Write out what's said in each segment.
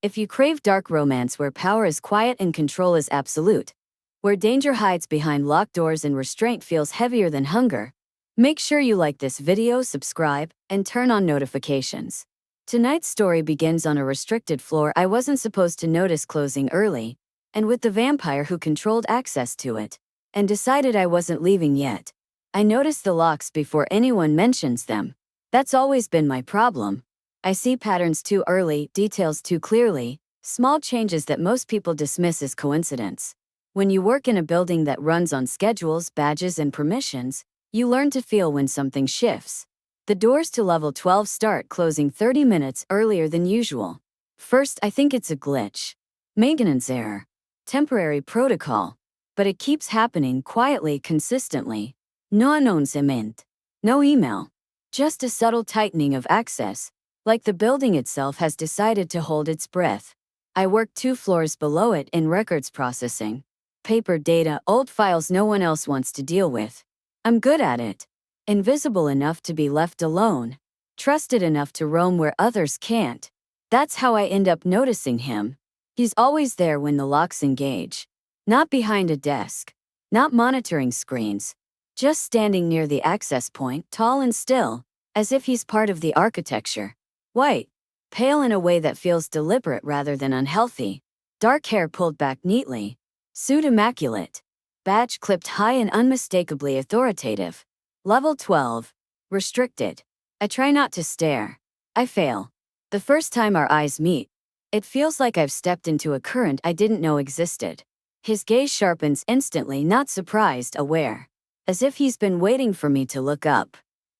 If you crave dark romance where power is quiet and control is absolute, where danger hides behind locked doors and restraint feels heavier than hunger, make sure you like this video, subscribe, and turn on notifications. Tonight's story begins on a restricted floor I wasn't supposed to notice closing early, and with the vampire who controlled access to it, and decided I wasn't leaving yet. I notice the locks before anyone mentions them. That's always been my problem. I see patterns too early, details too clearly, small changes that most people dismiss as coincidence. When you work in a building that runs on schedules, badges, and permissions, you learn to feel when something shifts. The doors to level 12 start closing 30 minutes earlier than usual. First, I think it's a glitch. Maintenance error. Temporary protocol. But it keeps happening quietly, consistently. No announcement. No email. Just a subtle tightening of access, like the building itself has decided to hold its breath. I work 2 floors below it in records processing. Paper data, old files no one else wants to deal with. I'm good at it. Invisible enough to be left alone. Trusted enough to roam where others can't. That's how I end up noticing him. He's always there when the locks engage. Not behind a desk. Not monitoring screens. Just standing near the access point, tall and still, as if he's part of the architecture. White. Pale in a way that feels deliberate rather than unhealthy. Dark hair pulled back neatly. Suit immaculate. Badge clipped high and unmistakably authoritative. Level 12. Restricted. I try not to stare. I fail. The first time our eyes meet, it feels like I've stepped into a current I didn't know existed. His gaze sharpens instantly, not surprised, aware. As if he's been waiting for me to look up.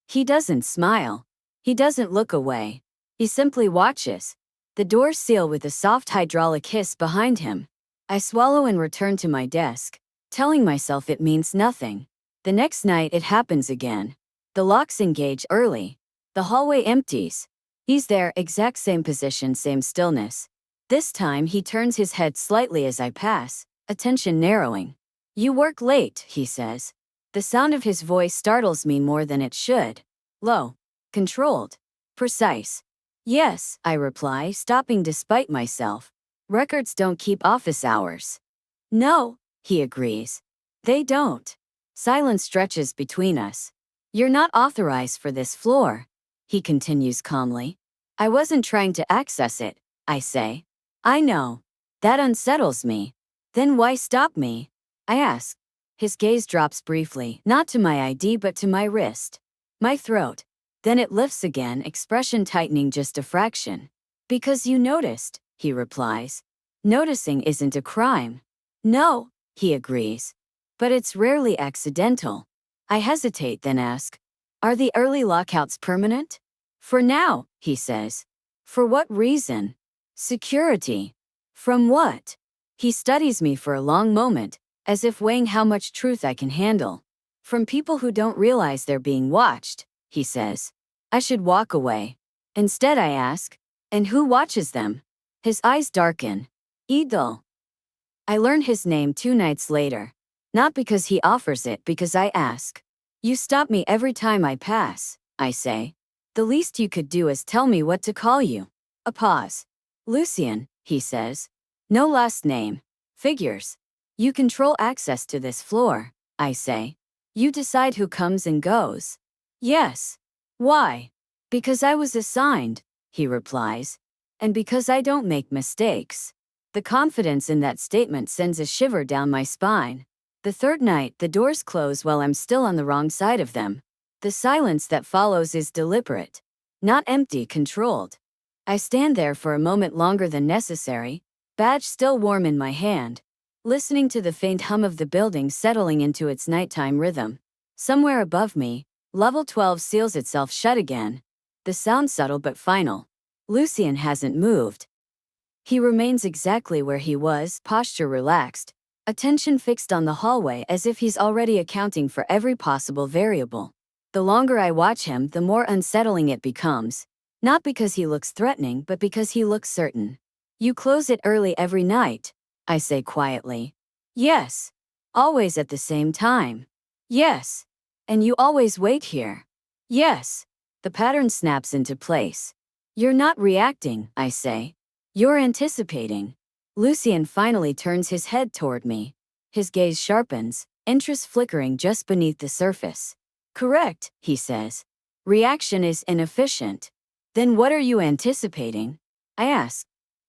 He doesn't smile. He doesn't look away. He simply watches. The doors seal with a soft hydraulic hiss behind him. I swallow and return to my desk, telling myself it means nothing. The next night it happens again. The locks engage early. The hallway empties. He's there, exact same position, same stillness. This time he turns his head slightly as I pass, attention narrowing. "You work late," he says. The sound of his voice startles me more than it should. Low. Controlled. Precise. "Yes," I reply, stopping despite myself. "Records don't keep office hours." "No," he agrees. "They don't." Silence stretches between us. "You're not authorized for this floor," he continues calmly. "I wasn't trying to access it," I say. "I know. That unsettles me." "Then why stop me?" I ask. His gaze drops briefly, not to my ID but to my wrist. My throat. Then it lifts again, expression tightening just a fraction. "Because you noticed," he replies. "Noticing isn't a crime." "No," he agrees. "But it's rarely accidental." I hesitate, then ask, "Are the early lockouts permanent?" "For now," he says. "For what reason?" "Security." "From what?" He studies me for a long moment, as if weighing how much truth I can handle. "From people who don't realize they're being watched," he says. I should walk away. Instead I ask, "And who watches them?" His eyes darken. "Idol." I learn his name 2 nights later. Not because he offers it, because I ask. "You stop me every time I pass," I say. "The least you could do is tell me what to call you." A pause. "Lucian," he says. "No last name." "Figures. You control access to this floor," I say. "You decide who comes and goes." "Yes." "Why?" "Because I was assigned," he replies. "And because I don't make mistakes." The confidence in that statement sends a shiver down my spine. The third night, the doors close while I'm still on the wrong side of them. The silence that follows is deliberate. Not empty, controlled. I stand there for a moment longer than necessary, badge still warm in my hand, listening to the faint hum of the building settling into its nighttime rhythm. Somewhere above me, level 12 seals itself shut again. The sound subtle but final. Lucian hasn't moved. He remains exactly where he was, posture relaxed, attention fixed on the hallway as if he's already accounting for every possible variable. The longer I watch him, the more unsettling it becomes. Not because he looks threatening, but because he looks certain. "You close it early every night," I say quietly. "Yes." "Always at the same time?" "Yes." "And you always wait here?" "Yes." The pattern snaps into place. "You're not reacting," I say. You're anticipating. Lucian finally turns his head toward me. His gaze sharpens, interest flickering just beneath the surface. Correct, he says. Reaction is inefficient. Then what are you anticipating? I ask.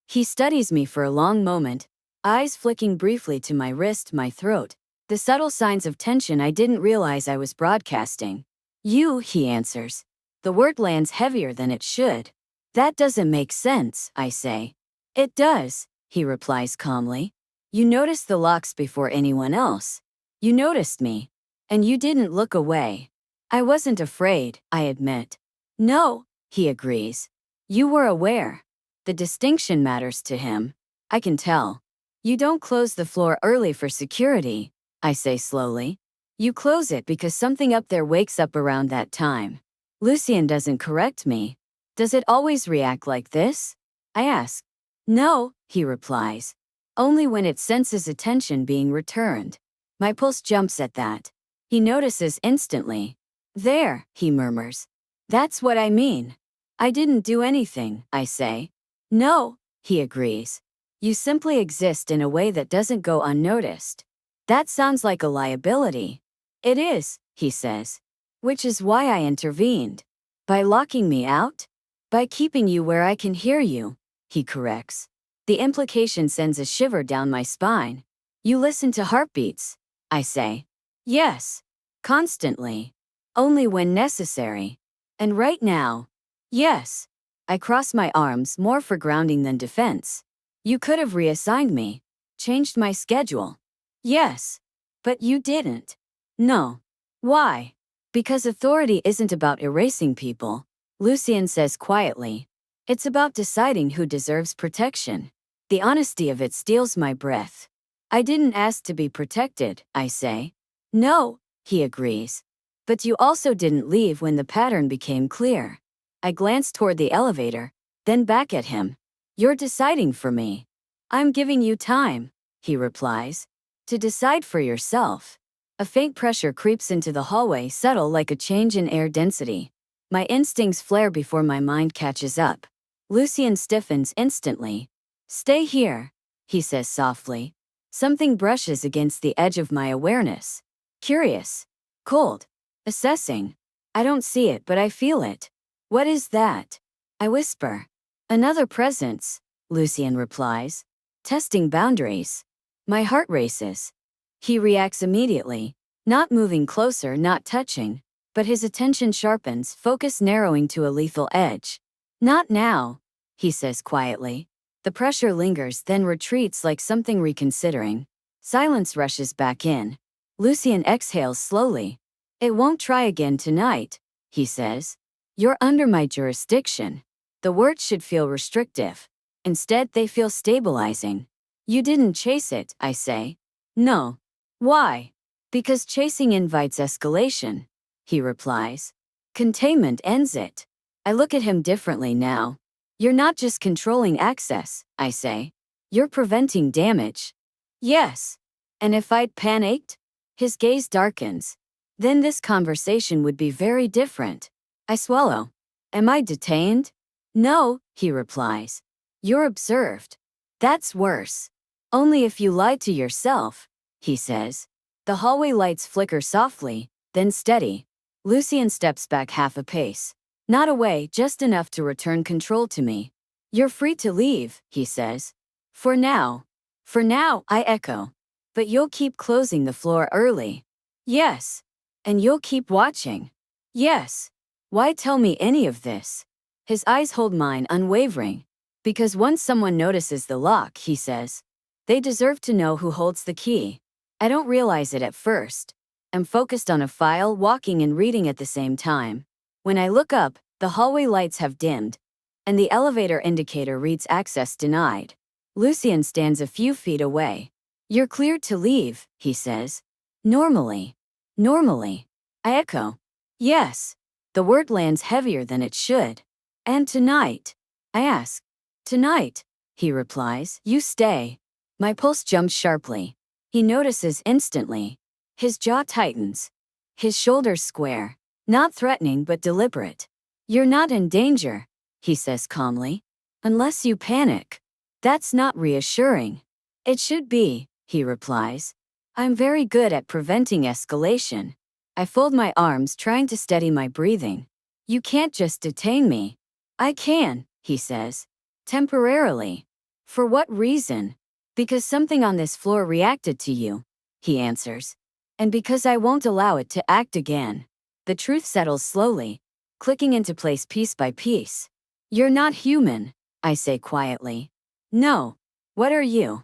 He studies me for a long moment, eyes flicking briefly to my wrist, my throat, the subtle signs of tension I didn't realize I was broadcasting. You, he answers. The word lands heavier than it should. That doesn't make sense, I say. It does, he replies calmly. You noticed the locks before anyone else. You noticed me. And you didn't look away. I wasn't afraid, I admit. No, he agrees. You were aware. The distinction matters to him. I can tell. You don't close the floor early for security, I say slowly. You close it because something up there wakes up around that time. Lucian doesn't correct me. Does it always react like this? I ask. No, he replies. Only when it senses attention being returned. My pulse jumps at that. He notices instantly. There, he murmurs. That's what I mean. I didn't do anything, I say. No, he agrees. You simply exist in a way that doesn't go unnoticed. That sounds like a liability. It is, he says. Which is why I intervened. By locking me out? By keeping you where I can hear you, he corrects. The implication sends a shiver down my spine. You listen to heartbeats, I say. Yes. Constantly. Only when necessary. And right now? Yes. I cross my arms, more for grounding than defense. You could have reassigned me. Changed my schedule. Yes. But you didn't. No. Why? Because authority isn't about erasing people, Lucian says quietly. It's about deciding who deserves protection. The honesty of it steals my breath. I didn't ask to be protected, I say. No, he agrees. But you also didn't leave when the pattern became clear. I glance toward the elevator, then back at him. You're deciding for me. I'm giving you time, he replies. To decide for yourself. A faint pressure creeps into the hallway, subtle like a change in air density. My instincts flare before my mind catches up. Lucian stiffens instantly. Stay here, he says softly. Something brushes against the edge of my awareness. Curious. Cold. Assessing. I don't see it, but I feel it. What is that? I whisper. Another presence, Lucian replies. Testing boundaries. My heart races. He reacts immediately, not moving closer, not touching, but his attention sharpens, focus narrowing to a lethal edge. Not now, he says quietly. The pressure lingers, then retreats like something reconsidering. Silence rushes back in. Lucian exhales slowly. It won't try again tonight, he says. You're under my jurisdiction. The words should feel restrictive. Instead, they feel stabilizing. You didn't chase it, I say. No. Why? Because chasing invites escalation, he replies. Containment ends it. I look at him differently now. You're not just controlling access, I say. You're preventing damage. Yes. And if I'd panicked? His gaze darkens. Then this conversation would be very different. I swallow. Am I detained? No, he replies. You're observed. That's worse. Only if you lied to yourself, he says. The hallway lights flicker softly, then steady. Lucian steps back half a pace. Not away, just enough to return control to me. You're free to leave, he says. For now. For now, I echo. But you'll keep closing the floor early. Yes. And you'll keep watching. Yes. Why tell me any of this? His eyes hold mine unwavering. Because once someone notices the lock, he says, they deserve to know who holds the key. I don't realize it at first. I'm focused on a file, walking and reading at the same time. When I look up, the hallway lights have dimmed, and the elevator indicator reads access denied. Lucian stands a few feet away. You're cleared to leave, he says. Normally. Normally. I echo. Yes. The word lands heavier than it should. And tonight? I ask. Tonight, he replies. You stay. My pulse jumps sharply. He notices instantly. His jaw tightens. His shoulders square. Not threatening but deliberate. You're not in danger, he says calmly. Unless you panic. That's not reassuring. It should be, he replies. I'm very good at preventing escalation. I fold my arms, trying to steady my breathing. You can't just detain me. I can, he says. Temporarily. For what reason? Because something on this floor reacted to you, he answers. And because I won't allow it to act again. The truth settles slowly, clicking into place piece by piece. You're not human, I say quietly. No. What are you?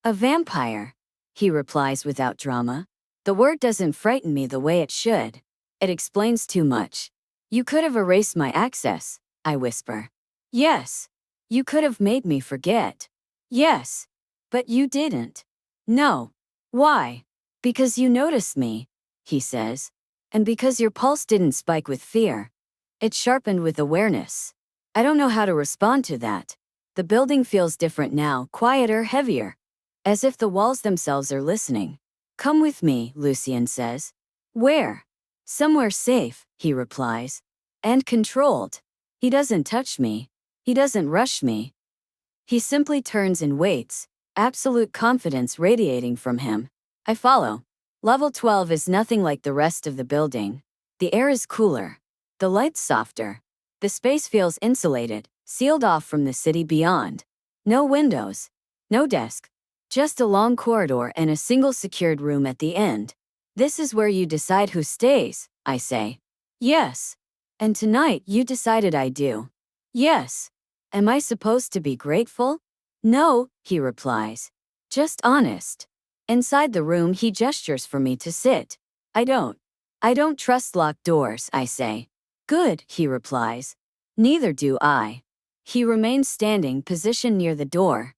A vampire, he replies without drama. The word doesn't frighten me the way it should. It explains too much. You could have erased my access, I whisper. Yes. You could have made me forget. Yes. But you didn't. No. Why? Because you noticed me, he says. And because your pulse didn't spike with fear. It sharpened with awareness. I don't know how to respond to that. The building feels different now, quieter, heavier. As if the walls themselves are listening. Come with me, Lucien says. Where? Somewhere safe, he replies. And controlled. He doesn't touch me. He doesn't rush me. He simply turns and waits, absolute confidence radiating from him. I follow. Level 12 is nothing like the rest of the building. The air is cooler. The lights softer. The space feels insulated, sealed off from the city beyond. No windows. No desk. Just a long corridor and a single secured room at the end. This is where you decide who stays, I say. Yes. And tonight you decided I do. Yes. Am I supposed to be grateful? No, he replies. Just honest. Inside the room he gestures for me to sit. I don't trust locked doors, I say. Good, he replies. Neither do I. He remains standing, positioned near the door.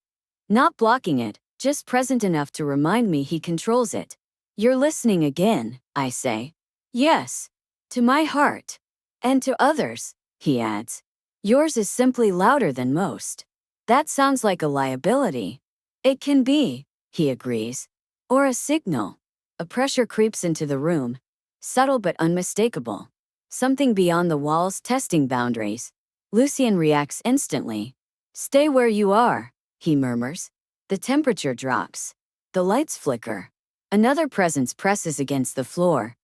Not blocking it, just present enough to remind me he controls it. You're listening again, I say. Yes. To my heart. And to others, he adds. Yours is simply louder than most. That sounds like a liability. It can be, he agrees. Or a signal. A pressure creeps into the room. Subtle but unmistakable. Something beyond the walls testing boundaries. Lucien reacts instantly. Stay where you are, he murmurs. The temperature drops. The lights flicker. Another presence presses against the floor.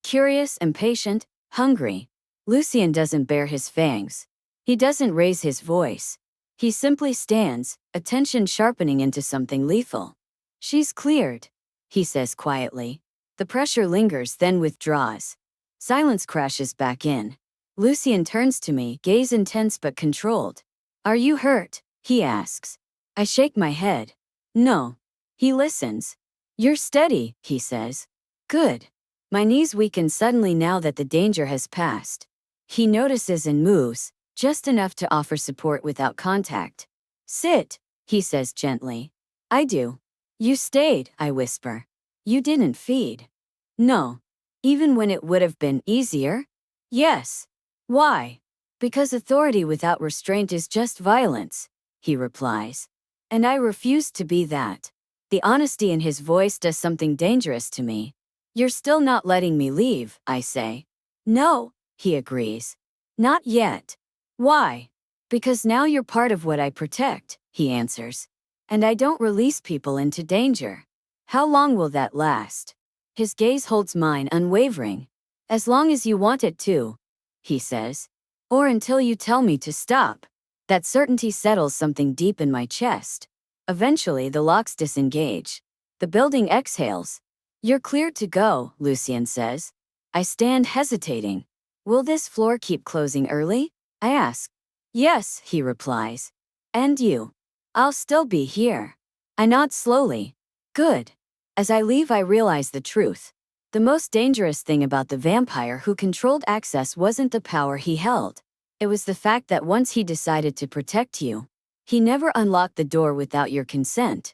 Curious, impatient, hungry. Lucien doesn't bare his fangs. He doesn't raise his voice. He simply stands, attention sharpening into something lethal. She's cleared, he says quietly. The pressure lingers, then withdraws. Silence crashes back in. Lucien turns to me, gaze intense but controlled. Are you hurt? He asks. I shake my head. No. He listens. You're steady, he says. Good. My knees weaken suddenly now that the danger has passed. He notices and moves, just enough to offer support without contact. Sit, he says gently. I do. You stayed, I whisper. You didn't feed. No. Even when it would have been easier? Yes. Why? Because authority without restraint is just violence, he replies. And I refuse to be that. The honesty in his voice does something dangerous to me. You're still not letting me leave, I say. No, he agrees. Not yet. Why? Because now you're part of what I protect, he answers. And I don't release people into danger. How long will that last? His gaze holds mine unwavering. As long as you want it to, he says. Or until you tell me to stop. That certainty settles something deep in my chest. Eventually the locks disengage. The building exhales. You're cleared to go, Lucien says. I stand hesitating. Will this floor keep closing early? I ask. Yes, he replies. And you? I'll still be here. I nod slowly. Good. As I leave I realize the truth. The most dangerous thing about the vampire who controlled access wasn't the power he held. It was the fact that once he decided to protect you, he never unlocked the door without your consent.